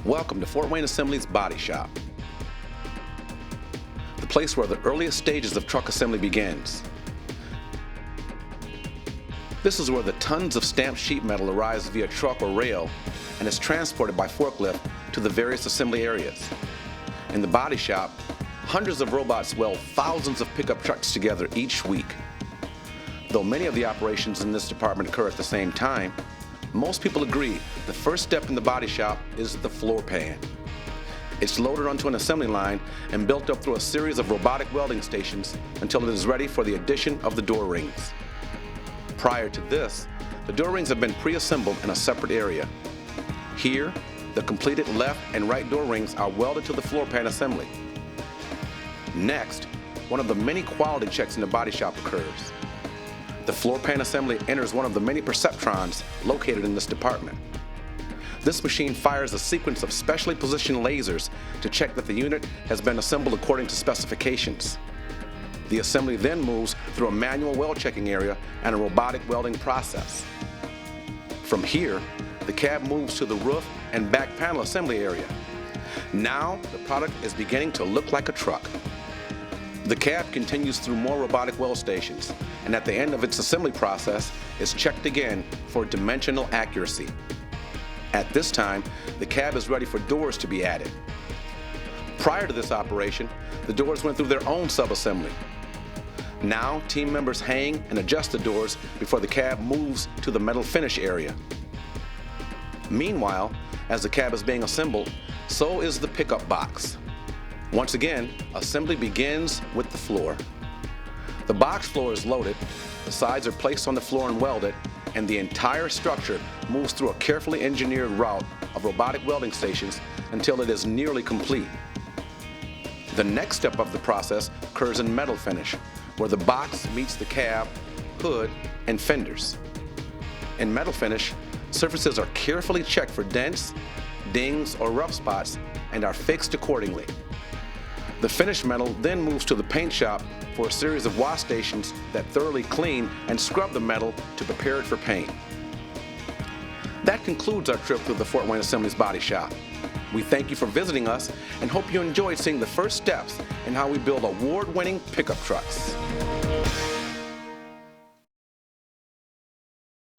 Welcome to Fort Wayne Assembly's Body Shop, the place where the earliest stages of truck assembly begins. This is where the tons of stamped sheet metal arrives via truck or rail and is transported by forklift to the various assembly areas. In the body shop, hundreds of robots weld thousands of pickup trucks together each week. Though many of the operations in this department occur at the same time, most people agree the first step in the body shop is the floor pan. It's loaded onto an assembly line and built up through a series of robotic welding stations until it is ready for the addition of the door rings. Prior to this, the door rings have been pre-assembled in a separate area. Here, the completed left and right door rings are welded to the floor pan assembly. Next, one of the many quality checks in the body shop occurs. The floor pan assembly enters one of the many perceptrons located in this department. This machine fires a sequence of specially positioned lasers to check that the unit has been assembled according to specifications. The assembly then moves through a manual weld checking area and a robotic welding process. From here, the cab moves to the roof and back panel assembly area. Now, the product is beginning to look like a truck. The cab continues through more robotic weld stations, and at the end of its assembly process is checked again for dimensional accuracy. At this time, the cab is ready for doors to be added. Prior to this operation, the doors went through their own sub-assembly. Now, team members hang and adjust the doors before the cab moves to the metal finish area. Meanwhile, as the cab is being assembled, so is the pickup box. Once again, assembly begins with the floor. The box floor is loaded, the sides are placed on the floor and welded, and the entire structure moves through a carefully engineered route of robotic welding stations until it is nearly complete. The next step of the process occurs in metal finish, where the box meets the cab, hood, and fenders. In metal finish, surfaces are carefully checked for dents, dings, or rough spots and are fixed accordingly. The finished metal then moves to the paint shop for a series of wash stations that thoroughly clean and scrub the metal to prepare it for paint. That concludes our trip through the Fort Wayne Assembly's body shop. We thank you for visiting us and hope you enjoyed seeing the first steps in how we build award-winning pickup trucks.